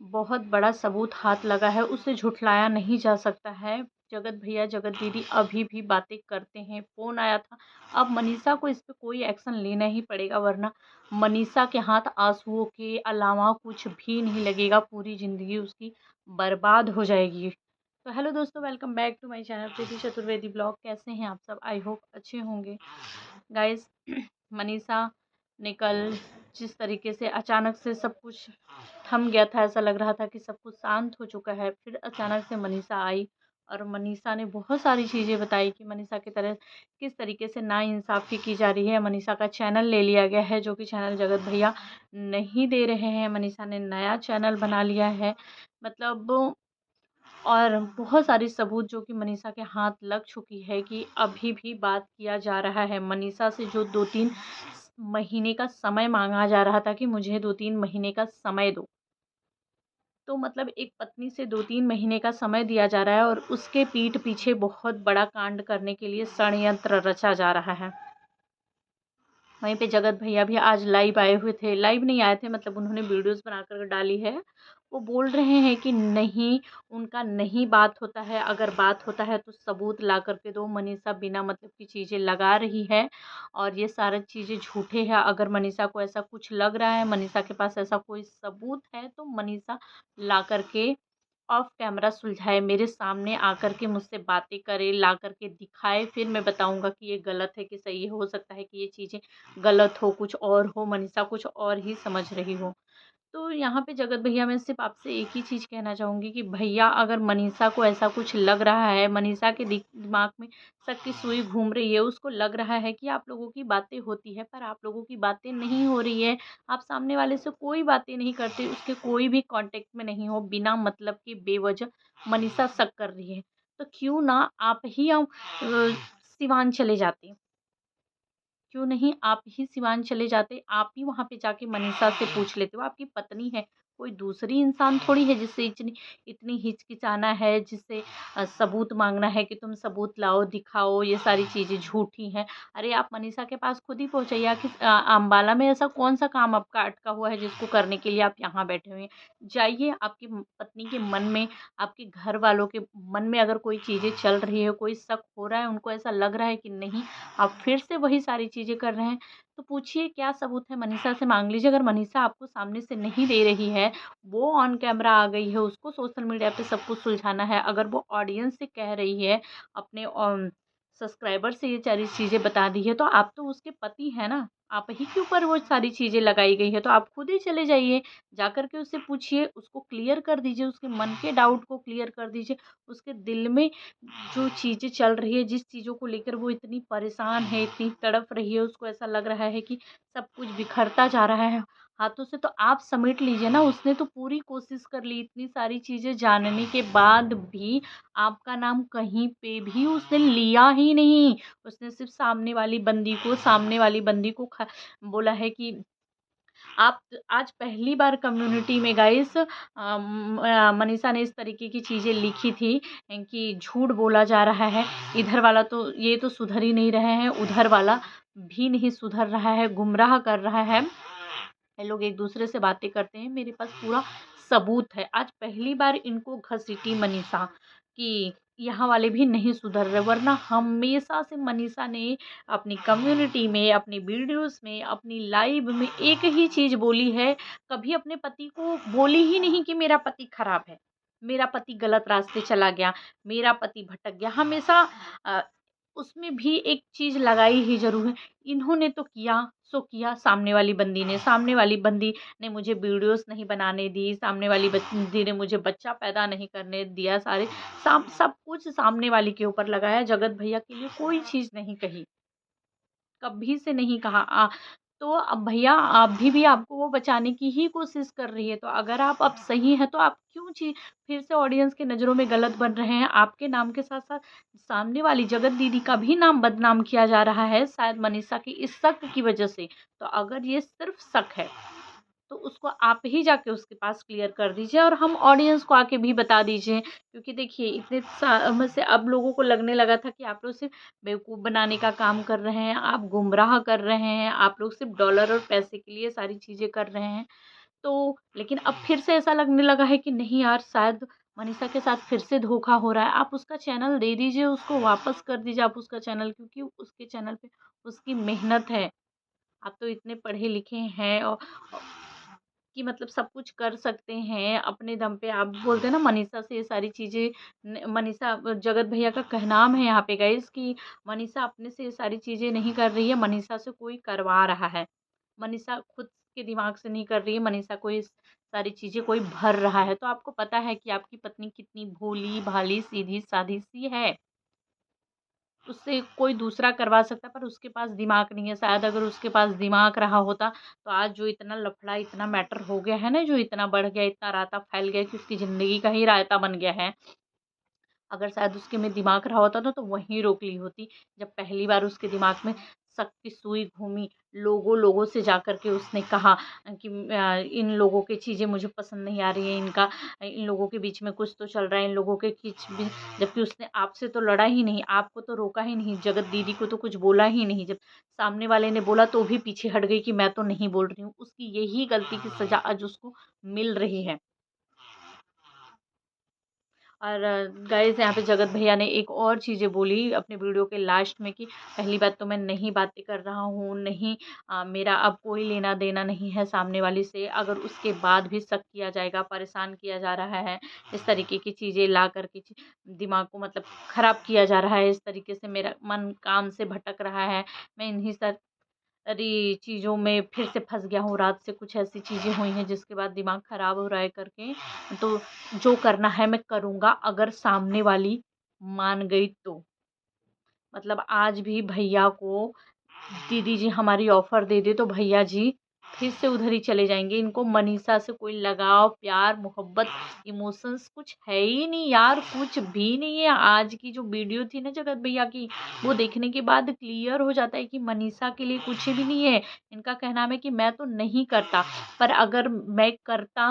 बहुत बड़ा सबूत हाथ लगा है, उसे झुठलाया नहीं जा सकता है। जगत भैया, जगत दीदी अभी भी बातें करते हैं। फ़ोन आया था, अब मनीषा को इस पे कोई एक्शन लेना ही पड़ेगा, वरना मनीषा के हाथ आंसुओं के अलावा कुछ भी नहीं लगेगा। पूरी ज़िंदगी उसकी बर्बाद हो जाएगी। तो हेलो दोस्तों, welcome back to my channel Preeti Chaturvedi blog. कैसे हैं आप सब? आई होप अच्छे होंगे। गाइस, मनीषा ने कल जिस तरीके से अचानक से सब कुछ थम गया था, ऐसा लग रहा था कि सब कुछ शांत हो चुका है। फिर अचानक से मनीषा आई और मनीषा ने बहुत सारी चीज़ें बताई कि मनीषा की तरह किस तरीके से नाइंसाफ़ी की जा रही है। मनीषा का चैनल ले लिया गया है, जो कि चैनल जगत भैया नहीं दे रहे हैं। मनीषा ने नया चैनल बना लिया है, मतलब, और बहुत सारी सबूत जो कि मनीषा के हाथ लग चुकी है कि अभी भी बात किया जा रहा है। मनीषा से जो 2-3 महीने का समय मांगा जा रहा था कि मुझे 2-3 महीने का समय दो, तो मतलब एक पत्नी से 2-3 महीने का समय दिया जा रहा है और उसके पीठ पीछे बहुत बड़ा कांड करने के लिए षड्यंत्र रचा जा रहा है। वहीं पे जगत भैया भी आज लाइव आए हुए थे, लाइव नहीं आए थे, मतलब उन्होंने वीडियोस बनाकर डाली है। वो बोल रहे हैं कि नहीं, उनका नहीं बात होता है, अगर बात होता है तो सबूत ला कर के दो। मनीषा बिना मतलब की चीज़ें लगा रही है और ये सारी चीज़ें झूठे हैं। अगर मनीषा को ऐसा कुछ लग रहा है, मनीषा के पास ऐसा कोई सबूत है, तो मनीषा ला कर के ऑफ कैमरा सुलझाए, मेरे सामने आकर के मुझसे बातें करे, ला कर के दिखाए, फिर मैं बताऊंगा कि ये गलत है कि सही है। हो सकता है कि ये चीज़ें गलत हो, कुछ और हो, मनीषा कुछ और ही समझ रही हो। तो यहाँ पे जगत भैया, मैं सिर्फ आपसे एक ही चीज़ कहना चाहूँगी कि भैया, अगर मनीषा को ऐसा कुछ लग रहा है, मनीषा के दिमाग में शक की सुई घूम रही है, उसको लग रहा है कि आप लोगों की बातें होती है पर आप लोगों की बातें नहीं हो रही है, आप सामने वाले से कोई बातें नहीं करते, उसके कोई भी कांटेक्ट में नहीं हो, बिना मतलब के बेवजह मनीषा शक कर रही है, तो क्यों ना आप ही सिवान चले जाते? क्यों नहीं आप ही सिवान चले जाते? आप ही वहाँ पे जाके मनीषा से पूछ लेते। वो आपकी पत्नी है, कोई दूसरी इंसान थोड़ी है जिससे इतनी इतनी हिचकिचाना है, जिससे सबूत माँगना है कि तुम सबूत लाओ, दिखाओ, ये सारी चीज़ें झूठी हैं। अरे आप मनीषा के पास खुद ही पहुँच जाइए। आखिर अम्बाला में ऐसा कौन-सा काम आपका अटका हुआ है जिसको करने के लिए आप यहाँ बैठे हुए हैं? जाइए, आपकी पत्नी के मन में, आपके घर वालों के मन में अगर कोई चीज़ें चल रही है, कोई शक हो रहा है, उनको ऐसा लग रहा है कि नहीं, आप फिर से वही सारी चीज़ें कर रहे हैं, तो पूछिए क्या सबूत है, मनीषा से माँग लीजिए। अगर मनीषा आपको सामने से नहीं दे रही है, वो ऑन कैमरा आ गई है, उसको सोशल मीडिया पे सब कुछ सुलझाना है, अगर वो ऑडियंस से कह रही है, अपने सब्सक्राइबर से ये सारी चीज़ें बता दी है, तो आप तो उसके पति हैं ना, आप ही के ऊपर वो सारी चीज़ें लगाई गई है, तो आप खुद ही चले जाइए, जाकर के उससे पूछिए, उसको क्लियर कर दीजिए, उसके मन के डाउट को क्लियर कर दीजिए, उसके दिल में जो चीज़ें चल रही है, जिस चीज़ों को लेकर वो इतनी परेशान है, इतनी तड़प रही है, उसको ऐसा लग रहा है कि सब कुछ बिखरता जा रहा है हाथों से, तो आप समेट लीजिए ना। उसने तो पूरी कोशिश कर ली, इतनी सारी चीज़ें जानने के बाद भी आपका नाम कहीं पे भी उसने लिया ही नहीं। उसने सिर्फ़ सामने वाली बंदी को बोला है कि आप आज पहली बार कम्युनिटी में गाइस मनीषा ने इस तरीके की चीज़ें लिखी थी कि झूठ बोला जा रहा है, इधर वाला तो ये तो सुधर ही नहीं रहे हैं, उधर वाला भी नहीं सुधर रहा है, गुमराह कर रहा है। ये लोग एक दूसरे से बातें करते हैं, मेरे पास पूरा सबूत है। आज पहली बार इनको घसीटी मनीषा कि यहाँ वाले भी नहीं सुधर रहे, वरना हमेशा से मनीषा ने अपनी कम्युनिटी में, अपनी वीडियोस में, अपनी लाइव में एक ही चीज़ बोली है, कभी अपने पति को बोली ही नहीं कि मेरा पति खराब है, मेरा पति गलत रास्ते चला गया, मेरा पति भटक गया। हमेशा अ, उसमें भी एक चीज़ लगाई ही ज़रूर है, इन्होंने तो किया सो किया, सामने वाली बंदी ने मुझे वीडियोस नहीं बनाने दी, सामने वाली बंदी ने मुझे बच्चा पैदा नहीं करने दिया, सारे सब कुछ सामने वाली के ऊपर लगाया, जगत भैया के लिए कोई चीज़ नहीं कही, कभी से नहीं कहा। तो अब भैया अभी भी आपको वो बचाने की ही कोशिश कर रही है, तो अगर आप अब सही हैं तो आप क्यों फिर से ऑडियंस की नज़रों में गलत बन रहे हैं? आपके नाम के साथ-साथ सामने वाली जगत दीदी का भी नाम बदनाम किया जा रहा है, शायद मनीषा की इस शक की वजह से। तो अगर ये सिर्फ़ शक है, तो उसको आप ही जाके उसके पास क्लियर कर दीजिए और हम ऑडियंस को आके भी बता दीजिए, क्योंकि देखिए इतने समय से अब लोगों को लगने लगा था कि आप लोग सिर्फ बेवकूफ़ बनाने का काम कर रहे हैं, आप गुमराह कर रहे हैं, आप लोग सिर्फ डॉलर और पैसे के लिए सारी चीज़ें कर रहे हैं। तो लेकिन अब फिर से ऐसा लगने लगा है कि नहीं यार, शायद मनीषा के साथ फिर से धोखा हो रहा है। आप उसका चैनल दे दीजिए, उसको वापस कर दीजिए आप उसका चैनल, क्योंकि उसके चैनल पे उसकी मेहनत है। आप तो इतने पढ़े लिखे हैं और कि मतलब सब कुछ कर सकते हैं अपने दम पे। आप बोलते हैं ना मनीषा से ये सारी चीज़ें, मनीषा जगत भैया का कहनाम है यहाँ पे गाइस कि मनीषा अपने से ये सारी चीज़ें नहीं कर रही है, मनीषा से कोई करवा रहा है। मनीषा खुद के दिमाग से नहीं कर रही है, मनीषा को ये सारी चीज़ें कोई भर रहा है। तो आपको पता है कि आपकी पत्नी कितनी भोली भाली सीधी सादी सी है। उससे कोई दूसरा करवा सकता है, पर उसके पास दिमाग नहीं है। शायद अगर उसके पास दिमाग रहा होता तो आज जो इतना लफड़ा, इतना मैटर हो गया है ना, जो इतना बढ़ गया, इतना रायता फैल गया कि उसकी ज़िंदगी का ही रायता बन गया है। अगर शायद उसके में दिमाग रहा होता ना तो वहीं रोक ली होती। जब पहली बार उसके दिमाग में शक की सुई घूमी, लोगों लोगों से जा कर के उसने कहा कि इन लोगों की चीज़ें मुझे पसंद नहीं आ रही है, इन लोगों के बीच में कुछ तो चल रहा है, इन लोगों के बीच में। जबकि उसने आपसे तो लड़ा ही नहीं, आपको तो रोका ही नहीं, जगत दीदी को तो कुछ बोला ही नहीं। जब सामने वाले ने बोला तो भी पीछे हट गई कि मैं तो नहीं बोल रही हूँ। उसकी यही गलती की सज़ा आज उसको मिल रही है। और गाइस यहाँ पे जगत भैया ने एक और चीज़ें बोली अपने वीडियो के लास्ट में कि पहली बात तो मैं नहीं बातें कर रहा हूँ, नहीं मेरा अब कोई लेना देना नहीं है सामने वाली से। अगर उसके बाद भी शक किया जाएगा, परेशान किया जा रहा है, इस तरीके की चीज़ें ला कर के दिमाग को मतलब ख़राब किया जा रहा है, इस तरीके से मेरा मन काम से भटक रहा है, मैं इन्हीं सारी चीज़ों में फिर से फँस गया हूँ। रात से कुछ ऐसी चीज़ें हुई हैं जिसके बाद दिमाग ख़राब हो रहा है करके। तो जो करना है मैं करूँगा, अगर सामने वाली मान गई तो। मतलब आज भी भैया को दीदी जी हमारी ऑफ़र दे दे तो भैया जी फिर से उधर ही चले जाएँगे। इनको मनीषा से कोई लगाव, प्यार, मोहब्बत, इमोशंस कुछ है ही नहीं यार, कुछ भी नहीं है। आज की जो वीडियो थी ना जगत भैया की, वो देखने के बाद क्लियर हो जाता है कि मनीषा के लिए कुछ भी नहीं है। इनका कहना है कि मैं तो नहीं करता, पर अगर मैं करता,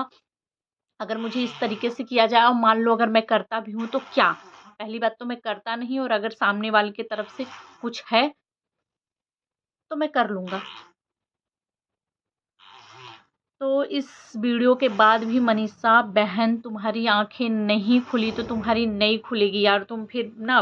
अगर मुझे इस तरीके से किया जाए और मान लो अगर मैं करता भी हूँ तो क्या? पहली बात तो मैं करता नहीं, और अगर सामने वाले की तरफ से कुछ है तो मैं कर लूँगा। तो इस वीडियो के बाद भी मनीषा बहन तुम्हारी आँखें नहीं खुली तो तुम्हारी नहीं खुलेगी यार। तुम फिर ना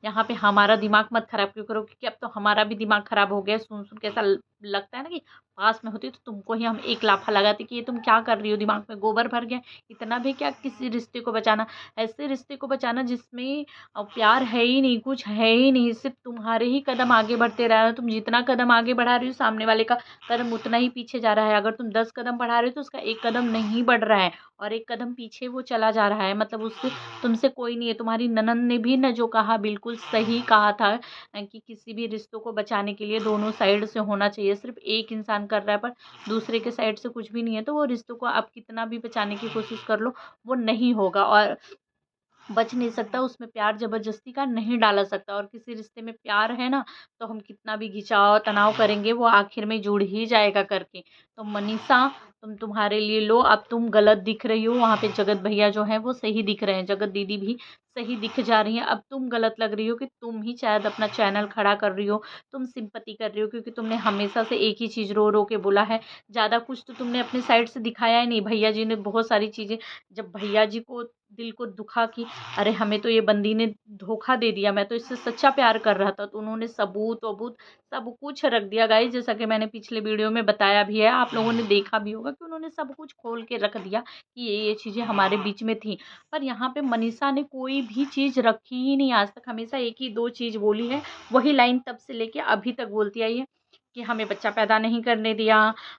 यहाँ पे हमारा दिमाग मत ख़राब क्यों करो, क्योंकि अब तो हमारा भी दिमाग ख़राब हो गया सुन-सुन के। ऐसा लगता है ना कि पास में होती तो तुमको ही हम एक लाफ़ा लगाते कि ये तुम क्या कर रही हो, दिमाग में गोबर भर गया। इतना भी क्या किसी रिश्ते को बचाना, ऐसे रिश्ते को बचाना जिसमें प्यार है ही नहीं, कुछ है ही नहीं, सिर्फ़ तुम्हारे ही कदम आगे बढ़ते रह रहे हो। तुम जितना कदम आगे बढ़ा रही हो सामने वाले का कदम उतना ही पीछे जा रहा है। अगर तुम 10 कदम बढ़ा रहे हो तो उसका 1 कदम नहीं बढ़ रहा है और 1 कदम पीछे वो चला जा रहा है। मतलब उससे तुमसे कोई नहीं है। तुम्हारी ननंद ने भी ना जो कहा बिल्कुल सही कहा था कि किसी भी रिश्तों को बचाने के लिए दोनों साइड से होना चाहिए। सिर्फ़ एक इंसान कर रहा है पर दूसरे के साइड से कुछ भी नहीं है, तो वो रिश्तों को आप कितना भी बचाने की कोशिश कर लो, वो नहीं होगा और बच नहीं सकता। उसमें प्यार ज़बरदस्ती का नहीं डाला सकता, और किसी रिश्ते में प्यार है ना तो हम कितना भी खिंचाव तनाव करेंगे वो आखिर में जुड़ ही जाएगा करके। तो मनीषा तुम्हारे लिए लो, अब तुम गलत दिख रही हो, वहाँ पे जगत भैया जो हैं वो सही दिख रहे हैं, जगत दीदी भी सही दिख जा रही हैं। अब तुम गलत लग रही हो कि तुम ही शायद अपना चैनल खड़ा कर रही हो, तुम सिंपैथी कर रही हो, क्योंकि तुमने हमेशा से एक ही चीज़ रो रो के बोला है। ज़्यादा कुछ तो तुमने अपने साइड से दिखाया ही नहीं। भैया जी ने बहुत सारी चीज़ें, जब भैया जी को दिल को दुखा कि अरे हमें तो ये बंदी ने धोखा दे दिया, मैं तो इससे सच्चा प्यार कर रहा था, तो उन्होंने सबूत-वबूत सब कुछ रख दिया गाइस। जैसा कि मैंने पिछले वीडियो में बताया भी है, आप लोगों ने देखा भी होगा कि उन्होंने सब कुछ खोल के रख दिया कि ये चीज़ें हमारे बीच में थी। पर यहाँ पे मनीषा ने कोई भी चीज़ रखी ही नहीं आज तक, हमेशा एक ही 2 चीज़ बोली है, वही लाइन तब से लेके अभी तक बोलती आई है कि हमें बच्चा पैदा नहीं करने दिया,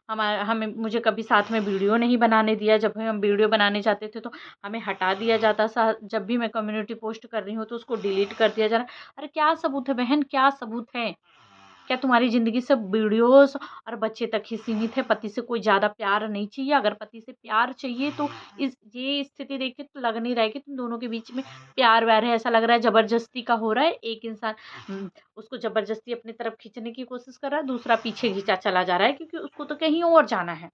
हमें मुझे कभी साथ में वीडियो नहीं बनाने दिया, जब भी हम वीडियो बनाने जाते थे तो हमें हटा दिया जाता था, जब भी मैं कम्युनिटी पोस्ट कर रही हूँ तो उसको डिलीट कर दिया जा रहा है। अरे क्या सबूत है बहन, क्या सबूत है? क्या तुम्हारी ज़िंदगी सिर्फ़ वीडियोज़ और बच्चे तक ही सीमित है? पति से कोई ज़्यादा प्यार नहीं चाहिए? अगर पति से प्यार चाहिए तो इस ये स्थिति देख के तो लग नहीं रहा है कि तुम दोनों के बीच में प्यार-व्यार है। ऐसा लग रहा है ज़बरदस्ती का हो रहा है। एक इंसान उसको ज़बरदस्ती अपनी तरफ खींचने की कोशिश कर रहा है, दूसरा पीछे खींचा चला जा रहा है क्योंकि उसको तो कहीं और जाना है।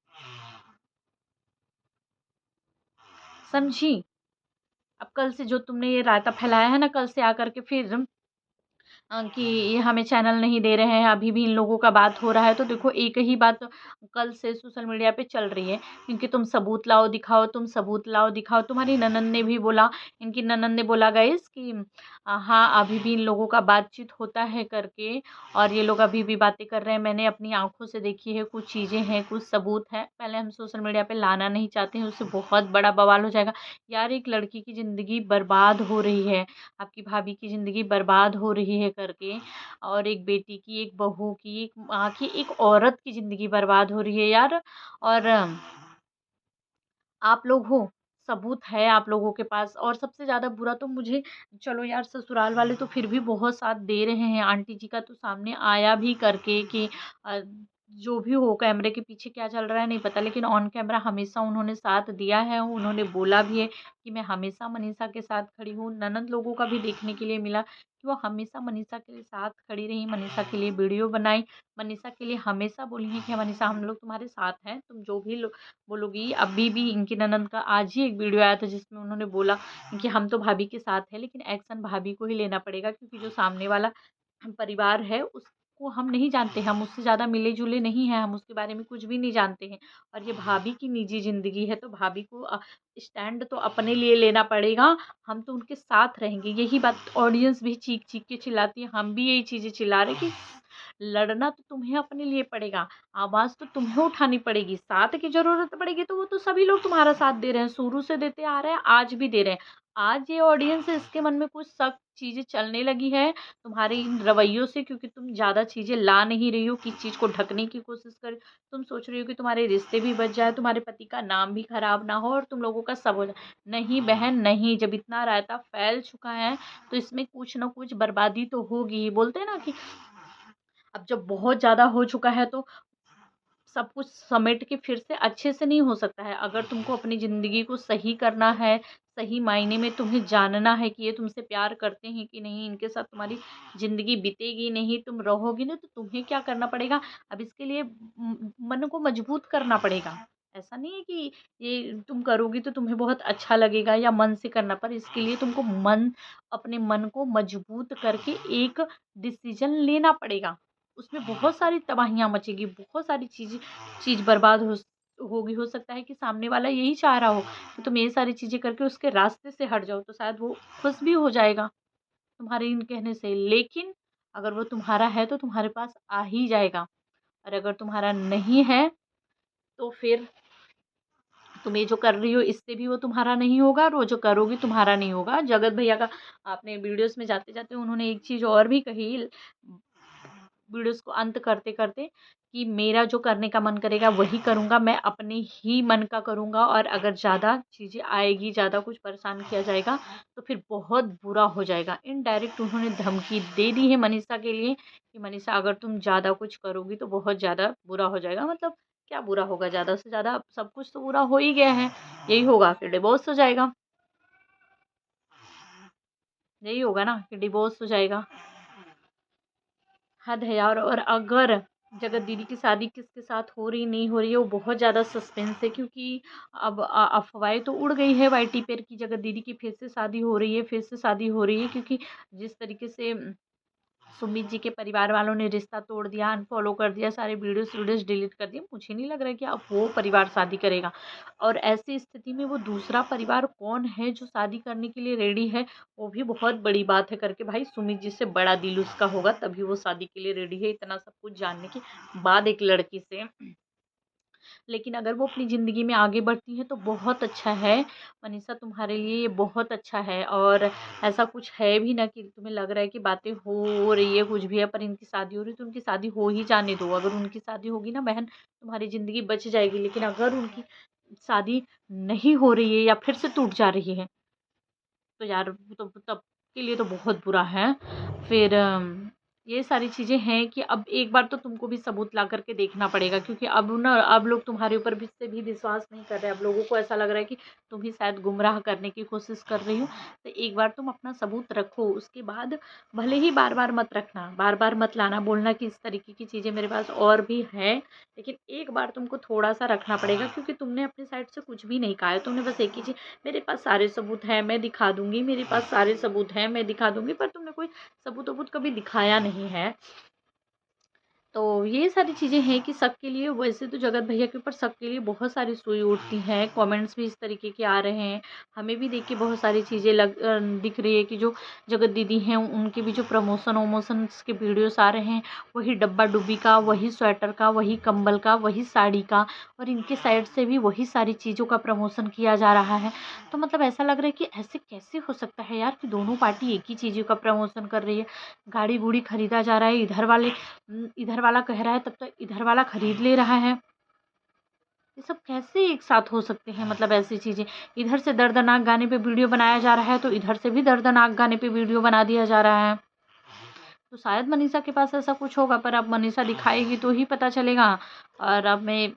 समझी? अब कल से जो तुमने ये रायता फैलाया है ना, कल से आकर के फिर कि ये हमें चैनल नहीं दे रहे हैं, अभी भी इन लोगों का बात हो रहा है। तो देखो एक ही बात कल से सोशल मीडिया पे चल रही है, क्योंकि तुम सबूत लाओ दिखाओ, तुम सबूत लाओ दिखाओ। तुम्हारी ननंद ने भी बोला, इनकी ननंद ने बोला गाइस कि हाँ अभी भी इन लोगों का बातचीत होता है करके, और ये लोग अभी भी बातें कर रहे हैं। मैंने अपनी आंखों से देखी है, कुछ चीज़ें हैं, कुछ सबूत है। पहले हम सोशल मीडिया पे लाना नहीं चाहते हैं, उससे बहुत बड़ा बवाल हो जाएगा। यार एक लड़की की ज़िंदगी बर्बाद हो रही है, आपकी भाभी की ज़िंदगी बर्बाद हो रही है करके, और एक बेटी की, एक बहू की, एक माँ की, एक औरत की ज़िंदगी बर्बाद हो रही है यार। और आप लोग हो, सबूत है आप लोगों के पास। और सबसे ज़्यादा बुरा तो मुझे, चलो यार ससुराल वाले तो फिर भी बहुत साथ दे रहे हैं, आंटी जी का तो सामने आया भी करके कि जो भी हो कैमरे के पीछे क्या चल रहा है नहीं पता, लेकिन ऑन कैमरा हमेशा उन्होंने साथ दिया है। उन्होंने बोला भी है कि मैं हमेशा मनीषा के साथ खड़ी हूँ। ननद लोगों का भी देखने के लिए मिला कि वो हमेशा मनीषा के साथ खड़ी रही, मनीषा के लिए वीडियो बनाई, मनीषा के लिए हमेशा बोली है कि मनीषा हम लोग तुम्हारे साथ हैं, तुम जो भी बोलोगी। अभी भी इनकी ननद का आज ही एक वीडियो आया था जिसमें उन्होंने बोला कि हम तो भाभी के साथ है, लेकिन एक्शन भाभी को ही लेना पड़ेगा, क्योंकि जो सामने वाला परिवार है उसको हम नहीं जानते, हम उससे ज़्यादा मिले जुले नहीं हैं, हम उसके बारे में कुछ भी नहीं जानते हैं। और ये भाभी की निजी ज़िंदगी है, तो भाभी को स्टैंड तो अपने लिए लेना पड़ेगा। हम तो उनके साथ रहेंगे। यही बात ऑडियंस भी चीख चीख के चिल्लाती है, हम भी यही चीज़ें चिल्ला रहे कि लड़ना तो तुम्हें अपने लिए पड़ेगा, आवाज़ तो तुम्हें उठानी पड़ेगी। साथ की ज़रूरत पड़ेगी तो वो तो सभी लोग तुम्हारा साथ दे रहे हैं, शुरू से देते आ रहे हैं, आज भी दे रहे हैं। आज ये ऑडियंस है, इसके मन में कुछ शक चीज़ें चलने लगी है तुम्हारे इन रवैयों से, क्योंकि तुम ज़्यादा चीज़ें ला नहीं रही हो, किस चीज़ को ढकने की कोशिश कर। तुम सोच रही हो कि तुम्हारे रिश्ते भी बच जाए, तुम्हारे पति का नाम भी खराब ना हो, और तुम लोगों का सब हो जाए। नहीं बहन नहीं, जब इतना रायता फैल चुका है तो इसमें कुछ ना कुछ बर्बादी तो होगी ही। बोलते हैं ना कि अब जब बहुत ज़्यादा हो चुका है तो सब कुछ समेट के फिर से अच्छे से नहीं हो सकता है। अगर तुमको अपनी ज़िंदगी को सही करना है, सही मायने में तुम्हें जानना है कि ये तुमसे प्यार करते हैं कि नहीं, इनके साथ तुम्हारी ज़िंदगी बीतेगी नहीं, तुम रहोगी नहीं, तो तुम्हें क्या करना पड़ेगा, अब इसके लिए मन को मजबूत करना पड़ेगा। ऐसा नहीं है कि ये तुम करोगी तो तुम्हें बहुत अच्छा लगेगा या मन से करना, पर इसके लिए तुमको अपने मन को मजबूत करके एक डिसीजन लेना पड़ेगा। उसमें बहुत सारी तबाहियाँ मचेगी, बहुत सारी चीज़ बर्बाद होगी। हो सकता है कि सामने वाला यही चाह रहा हो कि तुम ये सारी चीज़ें करके उसके रास्ते से हट जाओ, तो शायद वो खुश भी हो जाएगा तुम्हारे इन कहने से। लेकिन अगर वो तुम्हारा है तो तुम्हारे पास आ ही जाएगा, और अगर तुम्हारा नहीं है तो फिर तुम ये जो कर रही हो इससे भी वो तुम्हारा नहीं होगा, और वो जो करोगी तुम्हारा नहीं होगा। जगत भैया का आपने वीडियोस में जाते जाते उन्होंने एक चीज़ और भी कही, वीडियोस को अंत करते करते, कि मेरा जो करने का मन करेगा वही करूँगा, मैं अपने ही मन का करूँगा, और अगर ज़्यादा चीज़ें आएगी, ज़्यादा कुछ परेशान किया जाएगा तो फिर बहुत बुरा हो जाएगा। इनडायरेक्ट उन्होंने धमकी दे दी है मनीषा के लिए कि मनीषा अगर तुम ज़्यादा कुछ करोगी तो बहुत ज़्यादा बुरा हो जाएगा। मतलब क्या बुरा होगा, ज़्यादा से ज़्यादा सब कुछ तो बुरा हो ही गया है, यही होगा फिर डिवोर्स हो जाएगा। यही होगा ना कि डिवोर्स हो जाएगा। हद है यार। और अगर जगत दीदी की शादी किसके साथ हो रही नहीं हो रही है वो बहुत ज़्यादा सस्पेंस है, क्योंकि अब अफवाहें तो उड़ गई है वाईटी पर की जगत दीदी की फिर से शादी हो रही है, फिर से शादी हो रही है। क्योंकि जिस तरीके से सुमित जी के परिवार वालों ने रिश्ता तोड़ दिया, अनफॉलो कर दिया, सारे वीडियोस डिलीट कर दिए, मुझे नहीं लग रहा है कि अब वो परिवार शादी करेगा। और ऐसी स्थिति में वो दूसरा परिवार कौन है जो शादी करने के लिए रेडी है, वो भी बहुत बड़ी बात है करके। भाई सुमित जी से बड़ा दिल उसका होगा तभी वो शादी के लिए रेडी है, इतना सब कुछ जानने के बाद एक लड़की से। लेकिन अगर वो अपनी ज़िंदगी में आगे बढ़ती हैं तो बहुत अच्छा है। मनीषा तुम्हारे लिए ये बहुत अच्छा है। और ऐसा कुछ है भी ना कि तुम्हें लग रहा है कि बातें हो रही है कुछ भी है, पर इनकी शादी हो रही है तो उनकी शादी हो ही जाने दो। अगर उनकी शादी होगी ना बहन, तुम्हारी ज़िंदगी बच जाएगी। लेकिन अगर उनकी शादी नहीं हो रही है या फिर से टूट जा रही है तो यार तो तब के लिए तो बहुत बुरा है। फिर ये सारी चीज़ें हैं कि अब एक बार तो तुमको भी सबूत ला करके देखना पड़ेगा, क्योंकि अब ना अब लोग तुम्हारे ऊपर भी से भी विश्वास नहीं कर रहे। अब लोगों को ऐसा लग रहा है कि तुम ही शायद गुमराह करने की कोशिश कर रही हो। तो एक बार तुम अपना सबूत रखो, उसके बाद भले ही बार बार मत रखना, बार बार मत लाना, बोलना कि इस तरीके की चीज़ें मेरे पास और भी है। लेकिन एक बार तुमको थोड़ा सा रखना पड़ेगा, क्योंकि तुमने अपनी साइड से कुछ भी नहीं कहा है। तुमने बस एक ही चीज़, मेरे पास सारे सबूत हैं मैं दिखा दूंगी, मेरे पास सारे सबूत हैं मैं दिखा दूंगी, पर तुमने कोई सबूत वबूत कभी दिखाया नहीं है। तो ये सारी चीज़ें हैं कि शक के लिए, वैसे तो जगत भैया के ऊपर शक के लिए बहुत सारी सुई उठती हैं, कमेंट्स भी इस तरीके के आ रहे हैं। हमें भी देख के बहुत सारी चीज़ें दिख रही है कि जो जगत दीदी हैं उनके भी जो प्रमोशन वमोशंस के वीडियोस आ रहे हैं, वही डब्बा डुब्बी का, वही स्वेटर का, वही कंबल का, वही साड़ी का, और इनके साइड से भी वही सारी चीज़ों का प्रमोशन किया जा रहा है। तो मतलब ऐसा लग रहा है कि ऐसे कैसे हो सकता है यार कि दोनों पार्टी एक ही चीज़ों का प्रमोशन कर रही है। गाड़ी गुड़ी खरीदा जा रहा है, इधर वाला कह रहा है तब तो इधर वाला खरीद ले रहा है। ये सब कैसे एक साथ हो सकते हैं? मतलब ऐसी चीज़ें, इधर से दर्दनाक गाने पे वीडियो बनाया जा रहा है तो इधर से भी दर्दनाक गाने पे वीडियो बना दिया जा रहा है। तो शायद मनीषा के पास ऐसा कुछ होगा, पर अब मनीषा दिखाएगी तो ही पता चलेगा। और अब मैं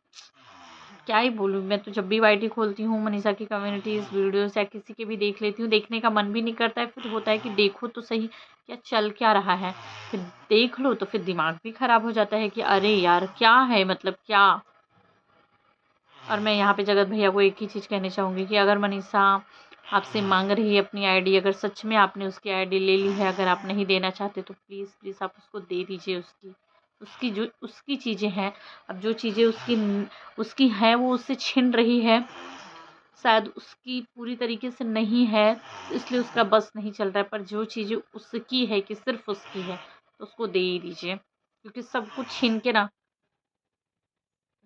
क्या ही बोलूँ, मैं तो जब भी वाईटी खोलती हूँ मनीषा की कम्युनिटीज़ वीडियोस या किसी के भी देख लेती हूँ, देखने का मन भी नहीं करता है। फिर होता है कि देखो तो सही क्या चल क्या रहा है, फिर देख लो तो फिर दिमाग भी ख़राब हो जाता है कि अरे यार क्या है, मतलब क्या। और मैं यहाँ पे जगत भैया को एक ही चीज़ कहना चाहूँगी कि अगर मनीषा आपसे मांग रही है अपनी आईडी, अगर सच में आपने उसकी आईडी ले ली है, अगर आप नहीं देना चाहते तो प्लीज़ प्लीज़ आप उसको दे दीजिए। उसकी जो उसकी चीज़ें हैं, अब जो चीज़ें उसकी हैं वो उससे छिन रही है, शायद उसकी पूरी तरीके से नहीं है, इसलिए उसका बस नहीं चल रहा है। पर जो चीज़ें उसकी है कि सिर्फ उसकी है, तो उसको दे ही दीजिए, क्योंकि सब कुछ छीन के ना,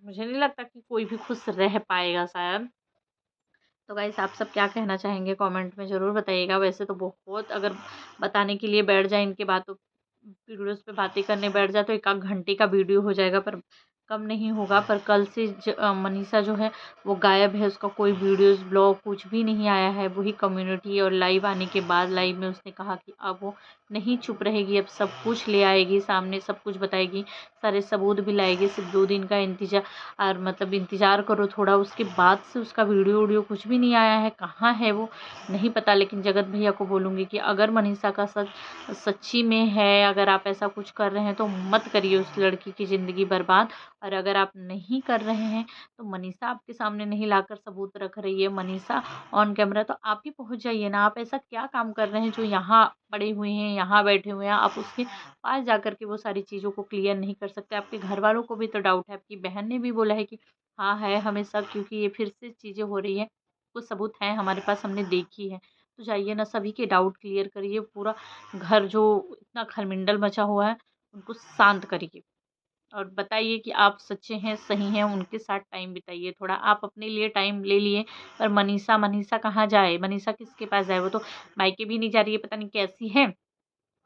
मुझे नहीं लगता कि कोई भी खुश रह पाएगा शायद। तो गाइस आप सब क्या कहना चाहेंगे कमेंट में ज़रूर बताइएगा। वैसे तो बहुत, अगर बताने के लिए बैठ जाए इनके बातों वीडियोस पे बातें करने बैठ जाए तो 1 घंटे का वीडियो हो जाएगा, पर कम नहीं होगा। पर कल से मनीषा जो है वो गायब है, उसका कोई वीडियोस ब्लॉग कुछ भी नहीं आया है। वही कम्युनिटी और लाइव आने के बाद लाइव में उसने कहा कि अब वो नहीं चुप रहेगी, अब सब कुछ ले आएगी सामने, सब कुछ बताएगी, सारे सबूत भी लाएगी। सिर्फ 2 दिन का इंतजार, और मतलब इंतज़ार करो थोड़ा। उसके बाद से उसका वीडियो कुछ भी नहीं आया है, कहाँ है वो नहीं पता। लेकिन जगत भैया को बोलूँगी कि अगर मनीषा का सच्ची में है, अगर आप ऐसा कुछ कर रहे हैं तो मत करिए उस लड़की की ज़िंदगी बर्बाद। और अगर आप नहीं कर रहे हैं तो मनीषा आपके सामने नहीं लाकर सबूत रख रही है, मनीषा ऑन कैमरा, तो आप ही पहुंच जाइए ना। आप ऐसा क्या काम कर रहे हैं जो यहाँ पड़े हुए हैं, यहाँ बैठे हुए हैं, आप उसके पास जाकर के वो सारी चीज़ों को क्लियर नहीं कर सकते? आपके घर वालों को भी तो डाउट है, आपकी बहन ने भी बोला है कि हाँ है हमें शक, क्योंकि ये फिर से चीज़ें हो रही है, कुछ सबूत हैं हमारे पास, हमने देखी है। तो जाइए ना, सभी के डाउट क्लियर करिए, पूरा घर जो इतना खलबिंडल मचा हुआ है उनको शांत करिए, और बताइए कि आप सच्चे हैं, सही हैं। उनके साथ टाइम बिताइए थोड़ा, आप अपने लिए टाइम ले लिए। पर मनीषा मनीषा कहाँ जाए, मनीषा किसके पास जाए? वो तो मायके भी नहीं जा रही है, पता नहीं कैसी है।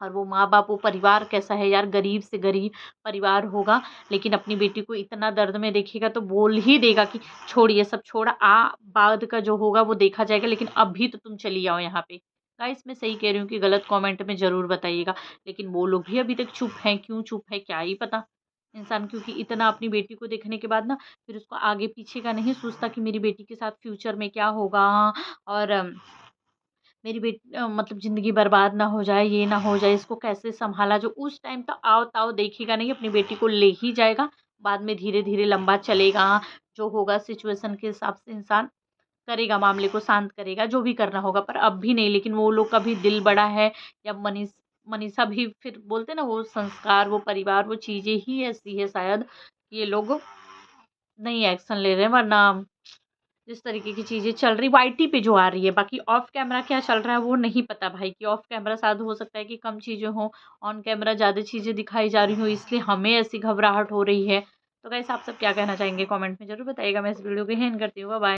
और वो माँ बाप, वो परिवार कैसा है यार, गरीब से गरीब परिवार होगा, लेकिन अपनी बेटी को इतना दर्द में देखेगा तो बोल ही देगा कि छोड़िए सब, छोड़ा बाद का जो होगा वो देखा जाएगा, लेकिन अभी तो तुम चली आओ यहाँ पे। गाइस मैं सही कह रही हूँ कि गलत कमेंट में ज़रूर बताइएगा। लेकिन वो लोग भी अभी तक चुप हैं, क्यों चुप है क्या ही पता इंसान, क्योंकि इतना अपनी बेटी को देखने के बाद ना फिर उसको आगे पीछे का नहीं सोचता कि मेरी बेटी के साथ फ्यूचर में क्या होगा, और मेरी मतलब ज़िंदगी बर्बाद ना हो जाए, ये ना हो जाए, इसको कैसे सँभाला। जो उस टाइम तो आओ-ताओ देखेगा नहीं, अपनी बेटी को ले ही जाएगा। बाद में धीरे-धीरे लंबा चलेगा, जो होगा सिचुएशन के हिसाब से इंसान करेगा, मामले को शांत करेगा, जो भी करना होगा। पर अब भी नहीं, लेकिन वो लोग का भी दिल बड़ा है, या मनीषा भी, फिर बोलते हैं ना वो संस्कार, वो परिवार, वो चीज़ें ही ऐसी है शायद, ये लोग नहीं एक्शन ले रहे हैं। वरना जिस तरीके की चीज़ें चल रही वाईटी पे जो आ रही है, बाकी ऑफ कैमरा क्या चल रहा है वो नहीं पता भाई, कि ऑफ कैमरा शायद हो सकता है कि कम चीज़ें हों, ऑन कैमरा ज़्यादा चीज़ें दिखाई जा रही हों, इसलिए हमें ऐसी घबराहट हो रही है। तो गाइस आप सब क्या कहना चाहेंगे कमेंट में ज़रूर बताइएगा। मैं इस वीडियो को एंड करती हूँ, बाय बाय।